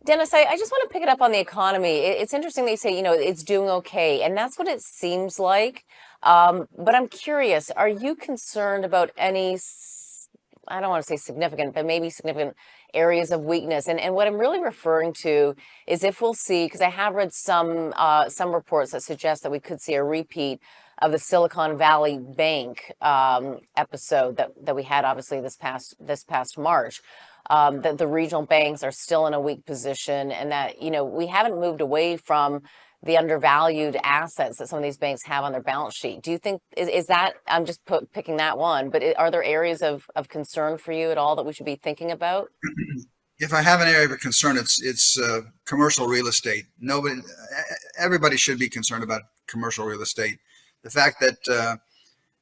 Dennis, I just want to pick it up on the economy. It's interesting they say, it's doing okay, and that's what it seems like. But I'm curious, are you concerned about any, I don't want to say significant, but maybe significant areas of weakness? And what I'm really referring to is if we'll see, because I have read some reports that suggest that we could see a repeat of the Silicon Valley Bank episode that we had obviously this past March. That the regional banks are still in a weak position, and that we haven't moved away from the undervalued assets that some of these banks have on their balance sheet. Do you think is that I'm just picking that one, but are there areas of concern for you at all that we should be thinking about? If I have an area of concern, it's commercial real estate. Everybody should be concerned about commercial real estate. The fact that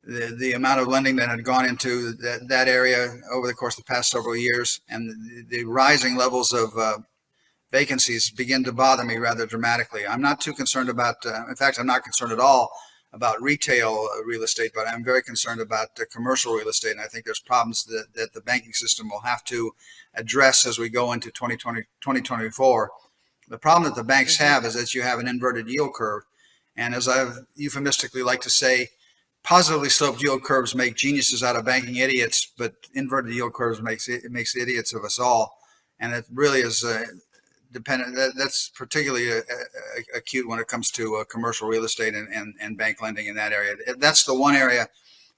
the amount of lending that had gone into that area over the course of the past several years, and the rising levels of vacancies begin to bother me rather dramatically. I'm not too concerned about, in fact, I'm not concerned at all about retail real estate, but I'm very concerned about commercial real estate. And I think there's problems that the banking system will have to address as we go into 2020, 2024. The problem that the banks Hmm. have is that you have an inverted yield curve. And as I euphemistically like to say, positively sloped yield curves make geniuses out of banking idiots, but inverted yield curves makes idiots of us all. And it really is dependent. That's particularly acute when it comes to commercial real estate and bank lending in that area. That's the one area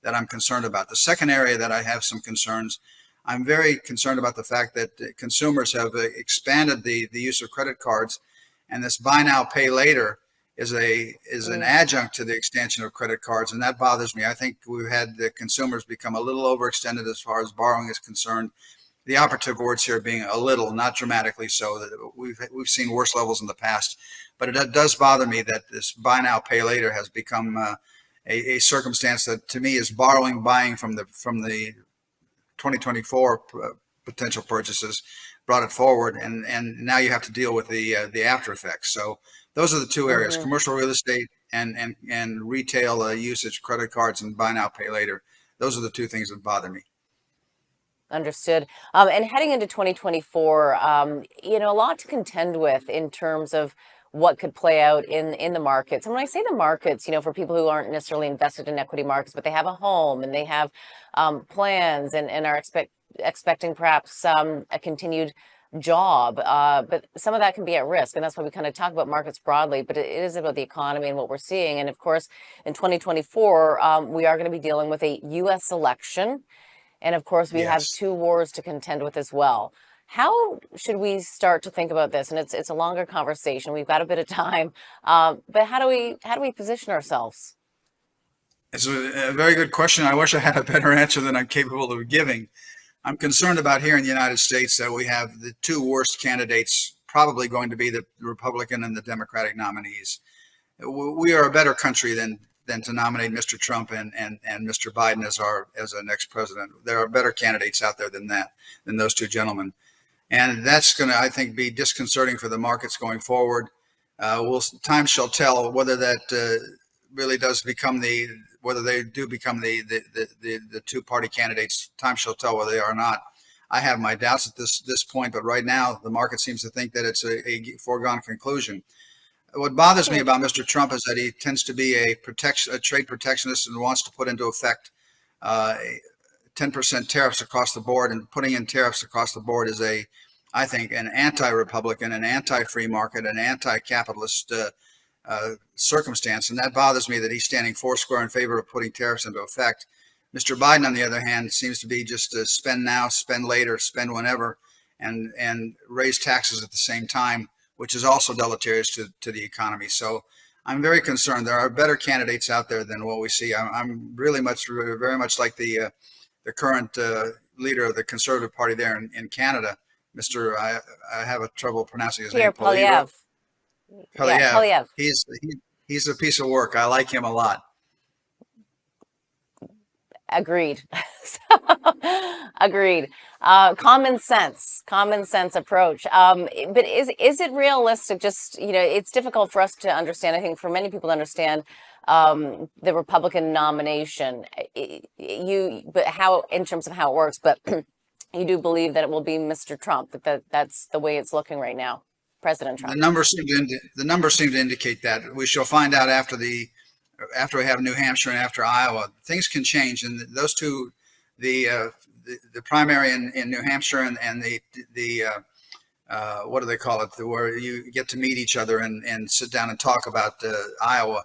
that I'm concerned about. The second area that I have some concerns, I'm very concerned about the fact that consumers have expanded the use of credit cards, and this buy now pay later is an adjunct to the extension of credit cards, and that bothers me. I think we've had the consumers become a little overextended as far as borrowing is concerned. The operative words here being a little, not dramatically so. That we've seen worse levels in the past, but it does bother me that this buy now pay later has become a circumstance that to me is buying from the 2024 potential purchases, brought it forward, and now you have to deal with the after effects. So those are the two areas: Hmm. commercial real estate and retail usage, credit cards, and buy now pay later. Those are the two things that bother me. Understood. And heading into 2024, a lot to contend with in terms of what could play out in the markets. And when I say the markets, for people who aren't necessarily invested in equity markets, but they have a home and they have plans and are expecting perhaps a continued job, but some of that can be at risk, and that's why we kind of talk about markets broadly. But it is about the economy and what we're seeing. And of course, in 2024, we are going to be dealing with a U.S. election. And of course, we have Yes. two wars to contend with as well. How should we start to think about this? And it's a longer conversation. We've got a bit of time, but how do we position ourselves? It's a very good question. I wish I had a better answer than I'm capable of giving. I'm concerned about here in the United States that we have the two worst candidates probably going to be the Republican and the Democratic nominees. We are a better country than to nominate Mr. Trump and Mr. Biden as our next president. There are better candidates out there than those two gentlemen, and that's going to, I think, be disconcerting for the markets going forward. Time shall tell whether that really does become whether they do become the two party candidates. Time shall tell whether they are or not. I have my doubts at this point, but right now the market seems to think that it's a foregone conclusion. What bothers me Hmm. about Mr. Trump is that he tends to be a trade protectionist and wants to put into effect 10% tariffs across the board. And putting in tariffs across the board is I think, an anti-Republican, an anti-free market, an anti-capitalist circumstance. And that bothers me that he's standing foursquare in favor of putting tariffs into effect. Mr. Biden, on the other hand, seems to be just spend now, spend later, spend whenever, and raise taxes at the same time, which is also deleterious to the economy. So I'm very concerned. There are better candidates out there than what we see. I'm really very much like the current leader of the Conservative Party there in Canada, I have a trouble pronouncing his name, Pierre Polyev. Yeah, Polyev. Polyev. He's a piece of work. I like him a lot. Agreed. Agreed. Common sense approach. But is it realistic? Just it's difficult for us to understand. I think for many people to understand the Republican nomination. But how in terms of how it works. But you do believe that it will be Mr. Trump. That's the way it's looking right now. President Trump. The numbers seem to indicate that. We shall find out after we have New Hampshire and after Iowa. Things can change, and those two, the primary in New Hampshire and the what do they call it, where you get to meet each other and sit down and talk about Iowa.